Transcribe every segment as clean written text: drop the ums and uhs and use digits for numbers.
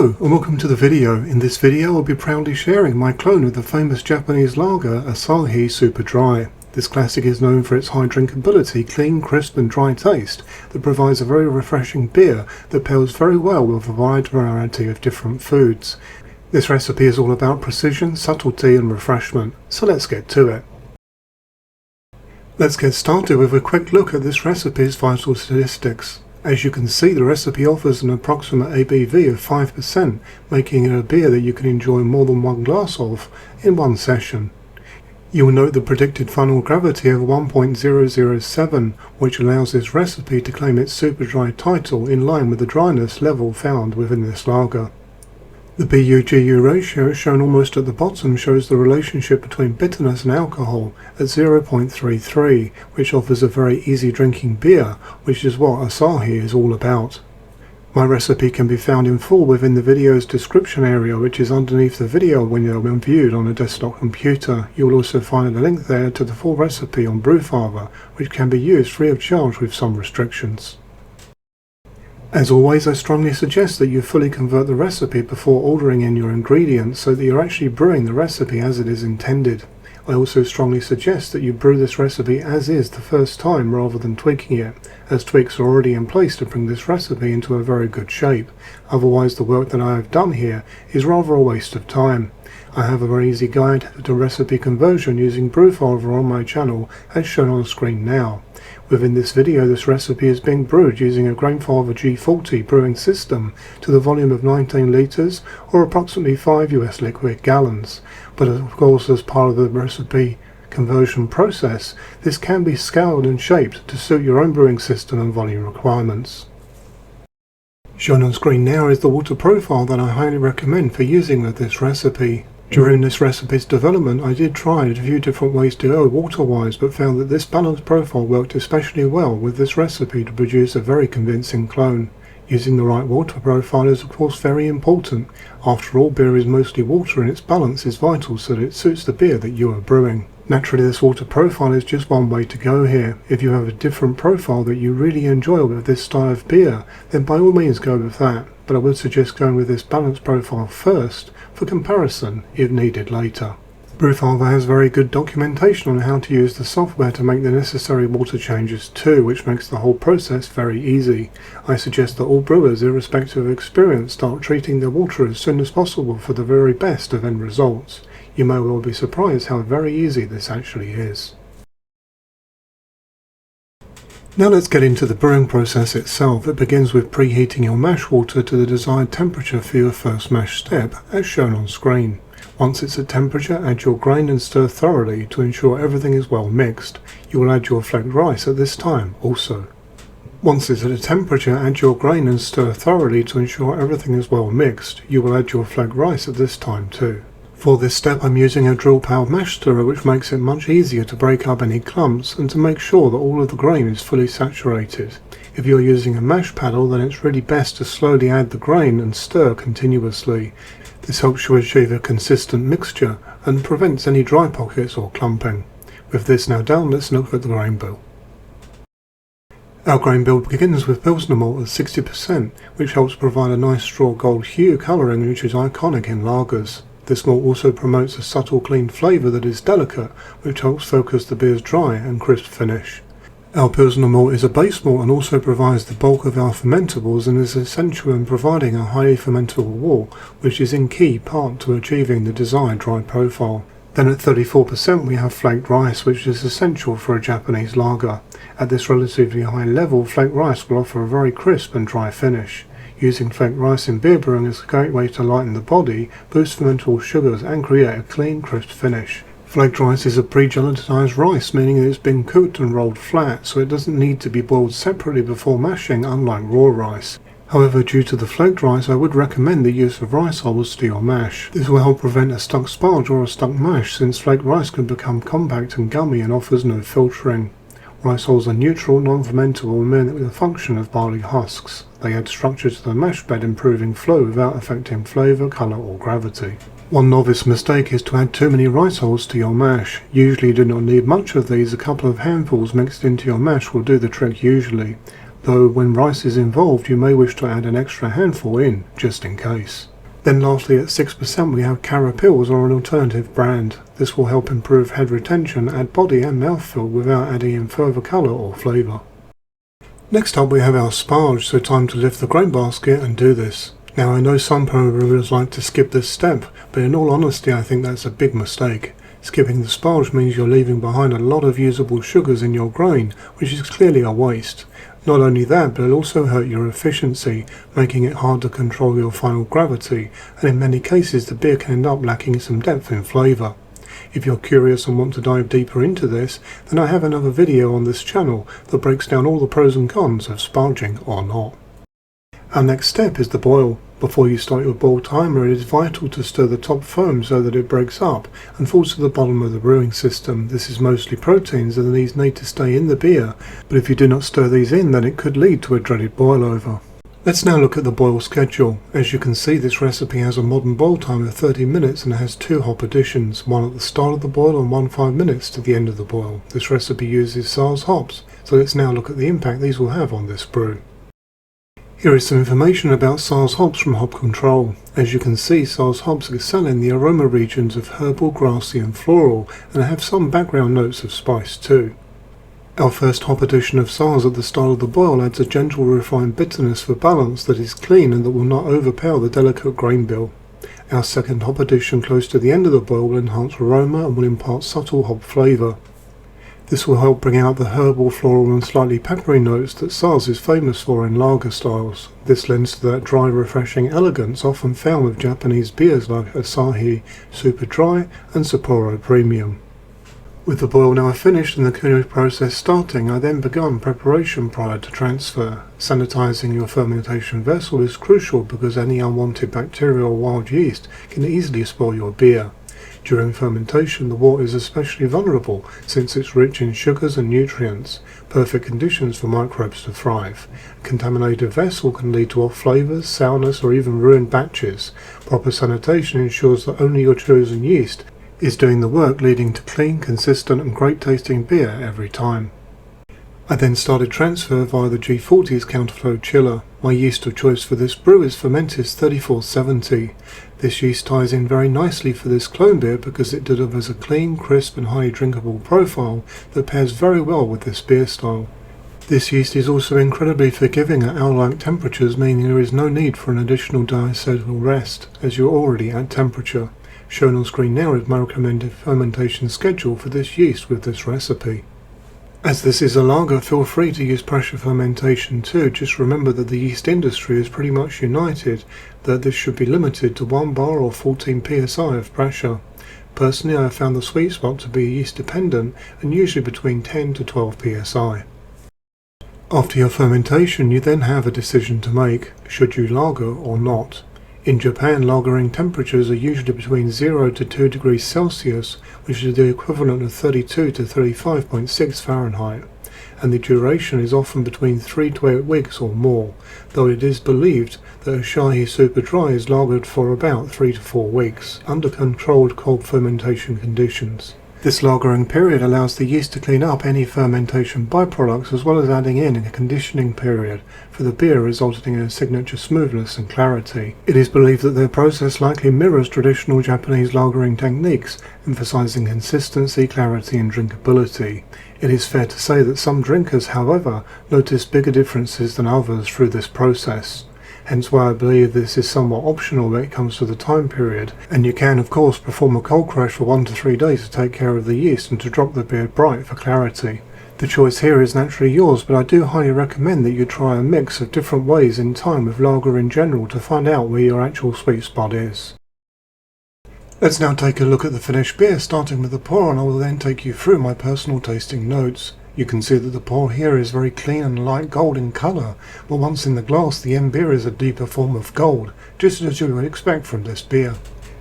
Hello and welcome to the video. In this video I'll be proudly sharing my clone of the famous Japanese lager Asahi Super Dry. This classic is known for its high drinkability, clean, crisp and dry taste that provides a very refreshing beer that pairs very well with a wide variety of different foods. This recipe is all about precision, subtlety and refreshment, so let's get to it. Let's get started with a quick look at this recipe's vital statistics. As you can see, the recipe offers an approximate ABV of 5%, making it a beer that you can enjoy more than one glass of in one session. You will note the predicted final gravity of 1.007, which allows this recipe to claim its super dry title in line with the dryness level found within this lager. The BU-GU ratio shown almost at the bottom shows the relationship between bitterness and alcohol at 0.33, which offers a very easy drinking beer, which is what Asahi is all about. My recipe can be found in full within the video's description area, which is underneath the video window when viewed on a desktop computer. You will also find a link there to the full recipe on Brewhouse, which can be used free of charge with some restrictions. As always, I strongly suggest that you fully convert the recipe before ordering in your ingredients so that you're actually brewing the recipe as it is intended. I also strongly suggest that you brew this recipe as is the first time rather than tweaking it, as tweaks are already in place to bring this recipe into a very good shape. Otherwise the work that I have done here is rather a waste of time. I have a very easy guide to recipe conversion using Brewhouse on my channel as shown on screen now. Within this video, this recipe is being brewed using a Grainfather G40 brewing system to the volume of 19 litres or approximately 5 US liquid gallons. But of course, as part of the recipe conversion process, this can be scaled and shaped to suit your own brewing system and volume requirements. Shown on screen now is the water profile that I highly recommend for using with this recipe. During this recipe's development, I did try a few different ways to go water-wise, but found that this balanced profile worked especially well with this recipe to produce a very convincing clone. Using the right water profile is of course very important. After all, beer is mostly water and its balance is vital so that it suits the beer that you are brewing. Naturally, this water profile is just one way to go here. If you have a different profile that you really enjoy with this style of beer, then by all means go with that, but I would suggest going with this balanced profile first for comparison if needed later. Brewhouse has very good documentation on how to use the software to make the necessary water changes too, which makes the whole process very easy. I suggest that all brewers, irrespective of experience, start treating their water as soon as possible for the very best of end results. You may well be surprised how very easy this actually is. Now let's get into the brewing process itself. It begins with preheating your mash water to the desired temperature for your first mash step, as shown on screen. Once it's at temperature, add your grain and stir thoroughly to ensure everything is well mixed. You will add your flaked rice at this time also. Once it's at a temperature, add your grain and stir thoroughly to ensure everything is well mixed. You will add your flaked rice at this time too. For this step I'm using a drill-powered mash stirrer, which makes it much easier to break up any clumps and to make sure that all of the grain is fully saturated. If you're using a mash paddle, then it's really best to slowly add the grain and stir continuously. This helps you achieve a consistent mixture and prevents any dry pockets or clumping. With this now done, let's look at the grain bill. Our grain build begins with Pilsner malt at 60%, which helps provide a nice straw gold hue colouring which is iconic in lagers. This malt also promotes a subtle clean flavour that is delicate, which helps focus the beer's dry and crisp finish. Our Pilsner malt is a base malt and also provides the bulk of our fermentables and is essential in providing a highly fermentable wort, which is in key part to achieving the desired dry profile. Then at 34% we have flaked rice, which is essential for a Japanese lager. At this relatively high level, flaked rice will offer a very crisp and dry finish. Using flaked rice in beer brewing is a great way to lighten the body, boost fermentable sugars and create a clean, crisp finish. Flaked rice is a pre-gelatinized rice, meaning that it's been cooked and rolled flat, so it doesn't need to be boiled separately before mashing, unlike raw rice. However, due to the flaked rice, I would recommend the use of rice hulls to your mash. This will help prevent a stuck sparge or a stuck mash, since flaked rice can become compact and gummy and offers no filtering. Rice hulls are neutral, non-fermentable and merely the function of barley husks. They add structure to the mash bed, improving flow without affecting flavour, colour or gravity. One novice mistake is to add too many rice hulls to your mash. Usually you do not need much of these, a couple of handfuls mixed into your mash will do the trick usually, though when rice is involved you may wish to add an extra handful in, just in case. Then lastly at 6% we have Carapils, or an alternative brand. This will help improve head retention, add body and mouthfeel without adding in further colour or flavour. Next up we have our sparge, so time to lift the grain basket and do this. Now I know some homebrewers like to skip this step, but in all honesty I think that's a big mistake. Skipping the sparge means you're leaving behind a lot of usable sugars in your grain, which is clearly a waste. Not only that, but it'll also hurt your efficiency, making it hard to control your final gravity, and in many cases the beer can end up lacking some depth in flavour. If you're curious and want to dive deeper into this, then I have another video on this channel that breaks down all the pros and cons of sparging or not. Our next step is the boil. Before you start your boil timer, it is vital to stir the top foam so that it breaks up and falls to the bottom of the brewing system. This is mostly proteins and these need to stay in the beer, but if you do not stir these in, then it could lead to a dreaded boil over. Let's now look at the boil schedule. As you can see, this recipe has a modern boil time of 30 minutes and has 2 hop additions, one at the start of the boil and one 5 minutes to the end of the boil. This recipe uses Saaz hops, so let's now look at the impact these will have on this brew. Here is some information about Saaz hops from Hop Control. As you can see, Saaz hops excel in the aroma regions of herbal, grassy and floral, and have some background notes of spice too. Our first hop addition of Saaz at the start of the boil adds a gentle refined bitterness for balance that is clean and that will not overpower the delicate grain bill. Our second hop addition close to the end of the boil will enhance aroma and will impart subtle hop flavour. This will help bring out the herbal, floral and slightly peppery notes that Saaz is famous for in lager styles. This lends to that dry, refreshing elegance often found with Japanese beers like Asahi, Super Dry and Sapporo Premium. With the boil now finished and the cooling process starting, I then began preparation prior to transfer. Sanitizing your fermentation vessel is crucial because any unwanted bacteria or wild yeast can easily spoil your beer. During fermentation, the wort is especially vulnerable since it's rich in sugars and nutrients, perfect conditions for microbes to thrive. A contaminated vessel can lead to off flavours, sourness or even ruined batches. Proper sanitation ensures that only your chosen yeast is doing the work, leading to clean, consistent and great tasting beer every time. I then started transfer via the G40's counterflow chiller. My yeast of choice for this brew is Fermentis 3470. This yeast ties in very nicely for this clone beer because it delivers a clean, crisp and highly drinkable profile that pairs very well with this beer style. This yeast is also incredibly forgiving at owl-like temperatures, meaning there is no need for an additional diacetyl rest, as you're already at temperature. Shown on screen now is my recommended fermentation schedule for this yeast with this recipe. As this is a lager, feel free to use pressure fermentation too. Just remember that the yeast industry is pretty much united that this should be limited to 1 bar or 14 psi of pressure. Personally, I have found the sweet spot to be yeast dependent and usually between 10 to 12 psi. After your fermentation, you then have a decision to make. Should you lager or not? In Japan, lagering temperatures are usually between 0 to 2 degrees Celsius, which is the equivalent of 32 to 35.6 Fahrenheit, and the duration is often between 3 to 8 weeks or more, though it is believed that Asahi Super Dry is lagered for about 3 to 4 weeks, under controlled cold fermentation conditions. This lagering period allows the yeast to clean up any fermentation byproducts as well as adding in a conditioning period for the beer, resulting in a signature smoothness and clarity. It is believed that their process likely mirrors traditional Japanese lagering techniques, emphasizing consistency, clarity and drinkability. It is fair to say that some drinkers, however, notice bigger differences than others through this process. Hence why I believe this is somewhat optional when it comes to the time period, and you can of course perform a cold crash for 1 to 3 days to take care of the yeast and to drop the beer bright for clarity. The choice here is naturally yours, but I do highly recommend that you try a mix of different ways in time with lager in general to find out where your actual sweet spot is. Let's now take a look at the finished beer, starting with the pour, and I will then take you through my personal tasting notes. You can see that the pour here is very clean and light gold in colour, but once in the glass the end beer is a deeper form of gold, just as you would expect from this beer.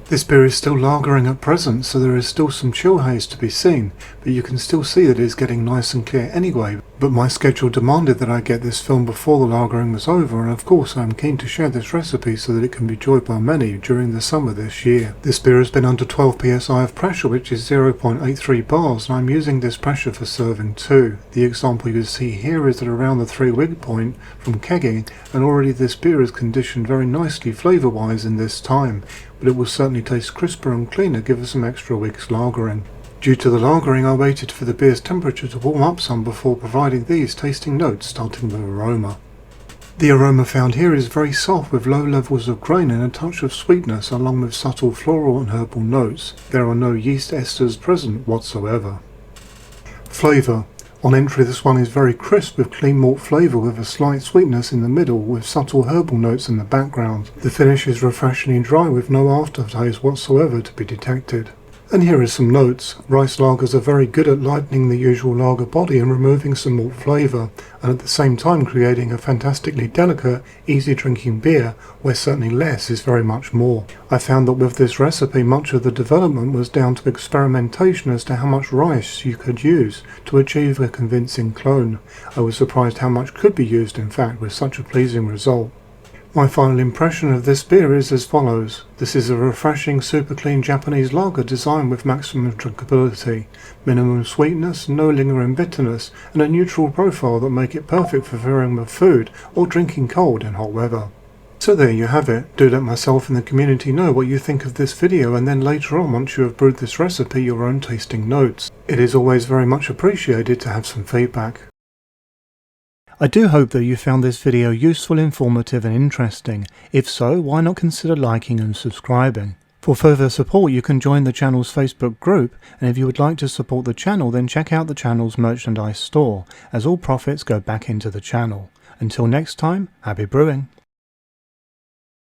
This beer is still lagering at present, so there is still some chill haze to be seen, but you can still see that it is getting nice and clear anyway, but my schedule demanded that I get this filmed before the lagering was over, and of course I am keen to share this recipe so that it can be enjoyed by many during the summer this year. This beer has been under 12 psi of pressure, which is 0.83 bars, and I'm using this pressure for serving too. The example you see here is at around the 3-week point from kegging, and already this beer is conditioned very nicely flavour wise in this time, but it will certainly taste crisper and cleaner given some extra weeks lagering. Due to the lagering, I waited for the beer's temperature to warm up some before providing these tasting notes, starting with aroma. The aroma found here is very soft with low levels of grain and a touch of sweetness along with subtle floral and herbal notes. There are no yeast esters present whatsoever. Flavour. On entry, this one is very crisp with clean malt flavour with a slight sweetness in the middle with subtle herbal notes in the background. The finish is refreshingly dry with no aftertaste whatsoever to be detected. And here is some notes. Rice lagers are very good at lightening the usual lager body and removing some malt flavour, and at the same time creating a fantastically delicate, easy drinking beer where certainly less is very much more. I found that with this recipe much of the development was down to experimentation as to how much rice you could use to achieve a convincing clone. I was surprised how much could be used in fact with such a pleasing result. My final impression of this beer is as follows. This is a refreshing, super clean Japanese lager designed with maximum drinkability, minimum sweetness, no lingering bitterness, and a neutral profile that make it perfect for pairing with food or drinking cold in hot weather. So there you have it. Do let myself and the community know what you think of this video, and then later on, once you have brewed this recipe, your own tasting notes. It is always very much appreciated to have some feedback. I do hope that you found this video useful, informative and interesting. If so, why not consider liking and subscribing? For further support you can join the channel's Facebook group, and if you would like to support the channel then check out the channel's merchandise store, as all profits go back into the channel. Until next time, happy brewing!